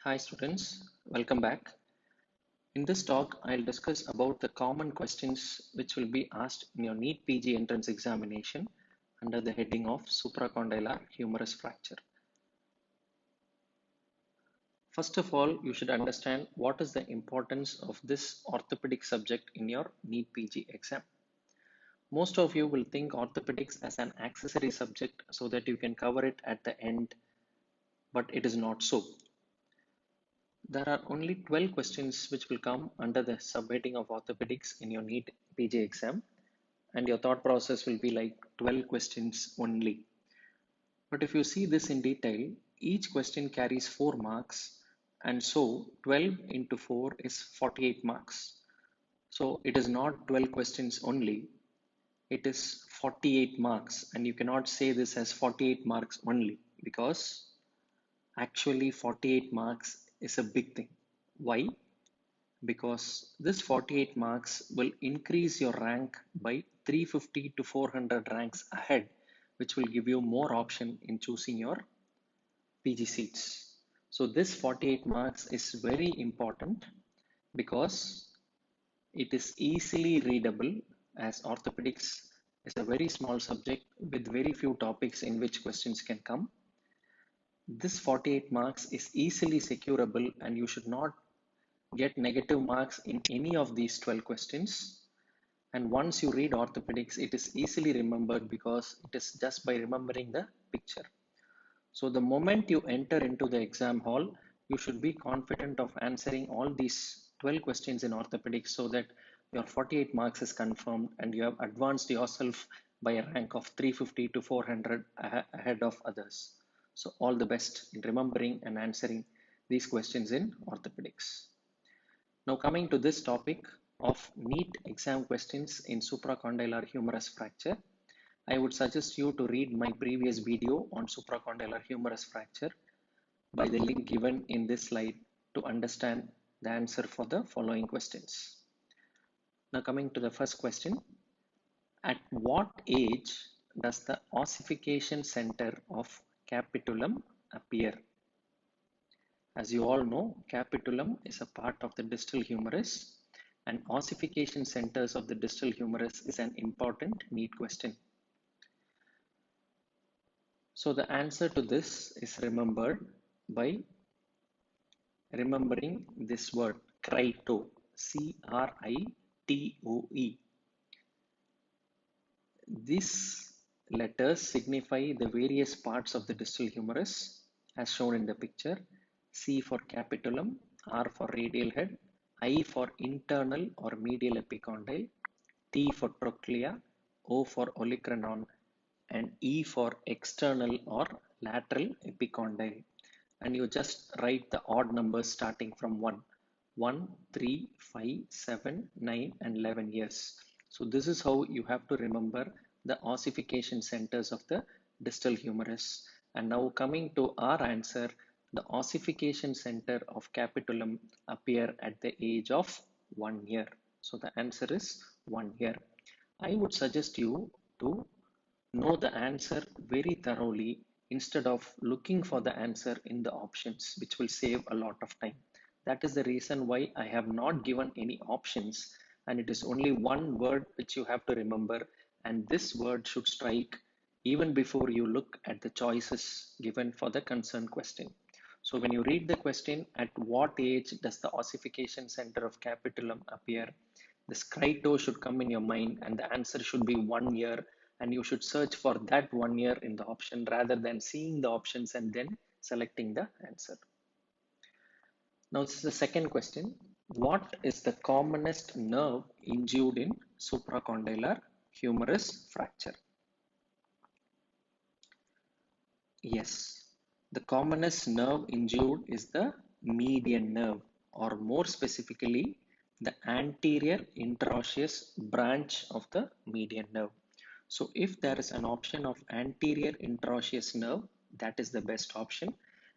Hi students, welcome back. In this talk, I'll discuss about the common questions which will be asked in your NEET PG entrance examination under the heading of supracondylar humerus fracture. First of all, you should understand what is the importance of this orthopedic subject in your NEET PG exam. Most of you will think orthopedics as an accessory subject so that you can cover it at the end, but it is not so. There are only 12 questions which will come under the subheading of orthopedics in your NEET PG exam, and your thought process will be like 12 questions only. But if you see this in detail, each question carries 4 marks, and so 12 into 4 is 48 marks. So it is not 12 questions only, it is 48 marks, and you cannot say this as 48 marks only because actually 48 marks is a big thing. Why? Because this 48 marks will increase your rank by 350 to 400 ranks ahead, which will give you more option in choosing your PG seats. So this 48 marks is very important because it is easily readable, as orthopedics is a very small subject with very few topics in which questions can come. This 48 marks is easily securable, and you should not get negative marks in any of these 12 questions. And once you read orthopedics, it is easily remembered because it is just by remembering the picture. So the moment you enter into the exam hall, you should be confident of answering all these 12 questions in orthopedics so that your 48 marks is confirmed and you have advanced yourself by a rank of 350 to 400 ahead of others. So all the best in remembering and answering these questions in orthopedics. Now coming to this topic of NEET exam questions in supracondylar humerus fracture, I would suggest you to read my previous video on supracondylar humerus fracture by the link given in this slide to understand the answer for the following questions. Now coming to the first question, at what age does the ossification center of capitulum appear? As you all know, capitulum is a part of the distal humerus, and ossification centers of the distal humerus is an important NEET question. So the answer to this is remembered by remembering this word crito, C-R-I-T-O-E. These letters signify the various parts of the distal humerus as shown in the picture. C for capitulum, R for radial head, I for internal or medial epicondyle, T for trochlea, O for olecranon, and E for external or lateral epicondyle. And you just write the odd numbers starting from 1. 1, 3, 5, 7, 9, and 11 years. So this is how you have to remember the ossification centers of the distal humerus. And now coming to our answer, the ossification center of capitulum appear at the age of 1 year. So the answer is 1 year. I would suggest you to know the answer very thoroughly instead of looking for the answer in the options, which will save a lot of time. That is the reason why I have not given any options, and it is only one word which you have to remember, and this word should strike even before you look at the choices given for the concerned question. So when you read the question, at what age does the ossification center of capitulum appear? This crito should come in your mind, and the answer should be 1 year, and you should search for that 1 year in the option rather than seeing the options and then selecting the answer. Now this is the second question. What is the commonest nerve injured in supracondylar humerus fracture? Yes, the commonest nerve injured is the median nerve, or more specifically the anterior interosseous branch of the median nerve. So if there is an option of anterior interosseous nerve, that is the best option.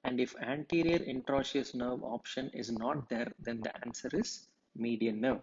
And if anterior interosseous nerve option is not there, then the answer is median nerve.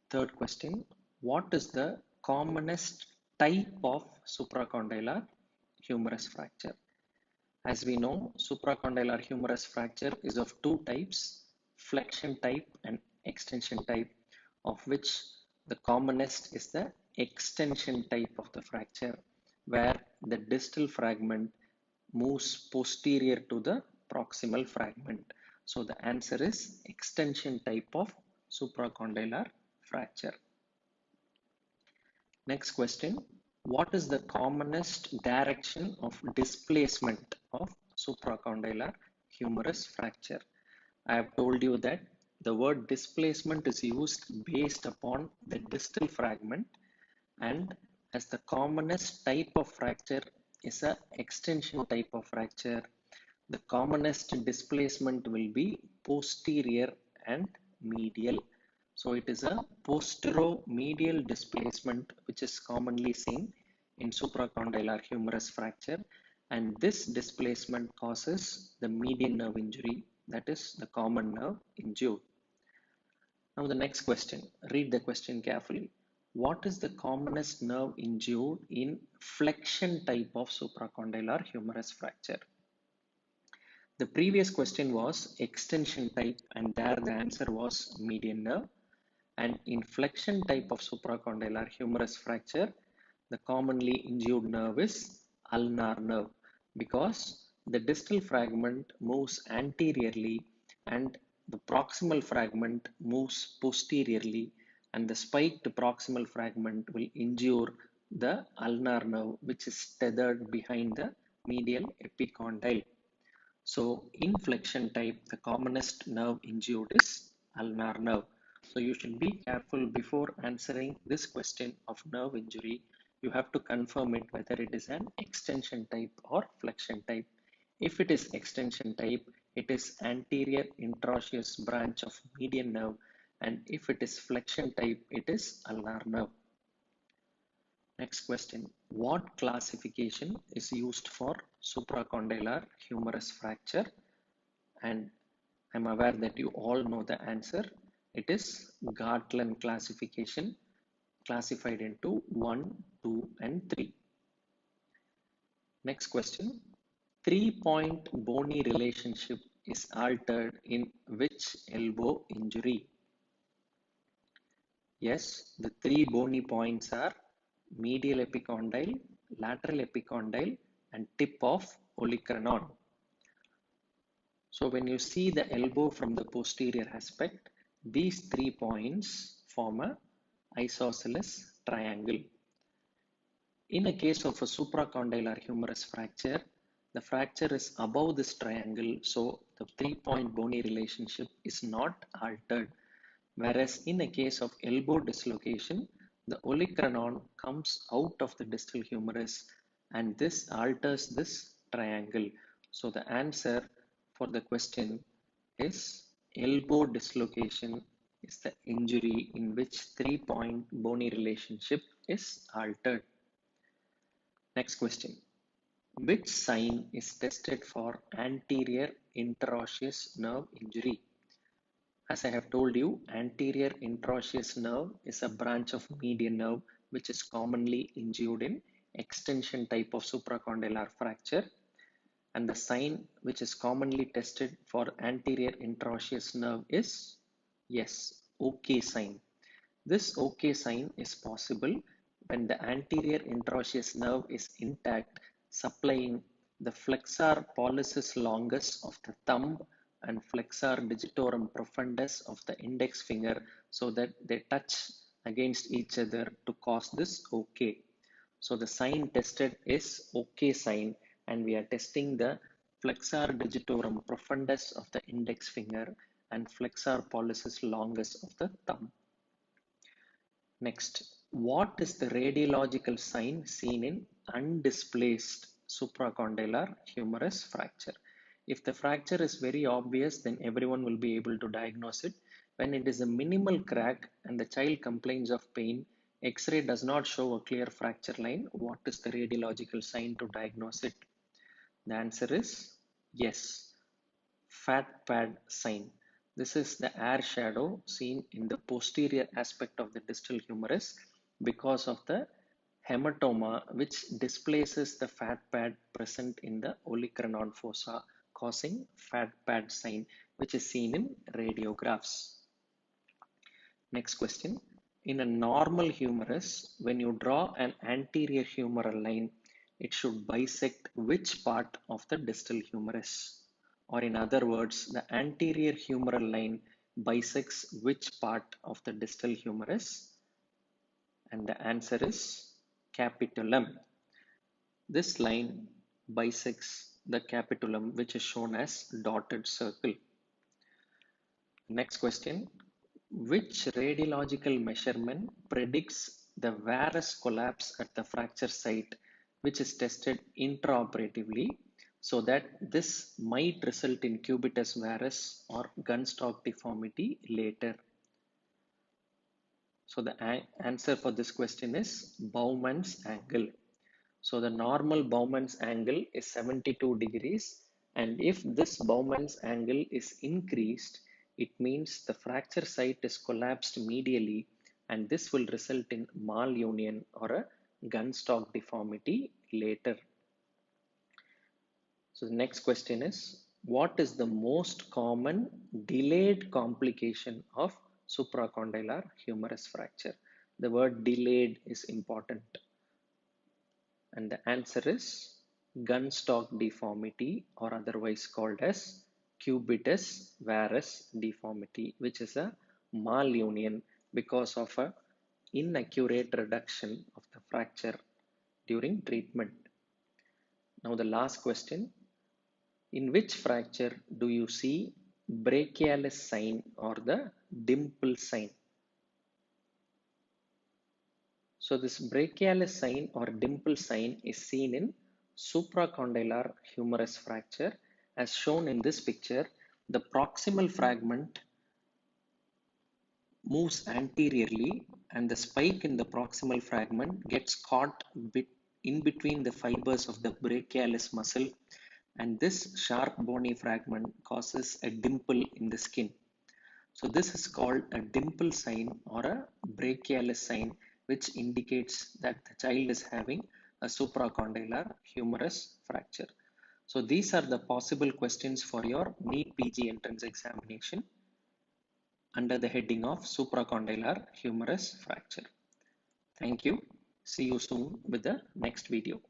Third question, what is the commonest type of supracondylar humerus fracture? As we know, supracondylar humerus fracture is of two types, flexion type and extension type, of which the commonest is the extension type of the fracture, where the distal fragment moves posterior to the proximal fragment. So the answer is extension type of supracondylar fracture. Next question. What is the commonest direction of displacement of supracondylar humerus fracture? I have told you that the word displacement is used based upon the distal fragment, and as the commonest type of fracture is a extension type of fracture, the commonest displacement will be posterior and medial. So it is a posteromedial displacement which is commonly seen in supracondylar humerus fracture, and this displacement causes the median nerve injury, that is the common nerve injured. Now the next question, read the question carefully. What is the commonest nerve injured in flexion type of supracondylar humerus fracture? The previous question was extension type, and there the answer was median nerve. And in flexion type of supracondylar humerus fracture, the commonly injured nerve is ulnar nerve, because the distal fragment moves anteriorly and the proximal fragment moves posteriorly, and the spiked proximal fragment will injure the ulnar nerve, which is tethered behind the medial epicondyle. So in flexion type, the commonest nerve injured is ulnar nerve. So you should be careful before answering this question of nerve injury. You have to confirm it whether it is an extension type or flexion type. If it is extension type, it is anterior interosseous branch of median nerve, and if it is flexion type, it is ulnar nerve. Next question. What classification is used for supracondylar humerus fracture? And I'm aware that you all know the answer. It is Gartland classification, classified into 1, 2, and 3. Next question. 3-point bony relationship is altered in which elbow injury? Yes, the three bony points are medial epicondyle, lateral epicondyle, and tip of olecranon. So when you see the elbow from the posterior aspect, these 3 points form a isosceles triangle. In a case of a supracondylar humerus fracture, the fracture is above this triangle, so the 3-point bony relationship is not altered. Whereas in a case of elbow dislocation, the olecranon comes out of the distal humerus, and this alters this triangle. So the answer for the question is elbow dislocation is the injury in which 3-point bony relationship is altered. Next question. Which sign is tested for anterior interosseous nerve injury? As I have told you, anterior interosseous nerve is a branch of median nerve which is commonly injured in extension type of supracondylar fracture, and the sign which is commonly tested for anterior interosseous nerve is, yes, OK sign. This OK sign is possible when the anterior interosseous nerve is intact, supplying the flexor pollicis longus of the thumb and flexor digitorum profundus of the index finger, so that they touch against each other to cause this OK. So the sign tested is OK sign, and we are testing the flexor digitorum profundus of the index finger and flexor pollicis longus of the thumb. Next, what is the radiological sign seen in undisplaced supracondylar humerus fracture? If the fracture is very obvious, then everyone will be able to diagnose it. When it is a minimal crack and the child complains of pain, X-ray does not show a clear fracture line, what is the radiological sign to diagnose it? The answer is yes, fat pad sign. This is the air shadow seen in the posterior aspect of the distal humerus because of the hematoma which displaces the fat pad present in the olecranon fossa, causing fat pad sign, which is seen in radiographs. Next question. In a normal humerus, when you draw an anterior humeral line, it should bisect which part of the distal humerus? Or in other words, the anterior humeral line bisects which part of the distal humerus? And the answer is capitulum. This line bisects the capitulum, which is shown as dotted circle. Next question. Which radiological measurement predicts the varus collapse at the fracture site, which is tested intraoperatively, so that this might result in cubitus varus or gunstock deformity later? So the answer for this question is Bowman's angle. So the normal Bowman's angle is 72 degrees, and if this Bowman's angle is increased, it means the fracture site is collapsed medially, and this will result in malunion or a gunstock deformity later. So the next question is, what is the most common delayed complication of supracondylar humerus fracture? The word delayed is important. And the answer is gunstock deformity, or otherwise called as cubitus varus deformity, which is a malunion because of a inaccurate reduction of the fracture during treatment. Now the last question, in which fracture do you see brachialis sign or the dimple sign? So this brachialis sign or dimple sign is seen in supracondylar humerus fracture. As shown in this picture, the proximal fragment moves anteriorly and the spike in the proximal fragment gets caught in between the fibers of the brachialis muscle, and this sharp bony fragment causes a dimple in the skin. So this is called a dimple sign or a brachialis sign, which indicates that the child is having a supracondylar humerus fracture. So these are the possible questions for your NEET PG entrance examination under the heading of supracondylar humerus fracture. Thank you. See you soon with the next video.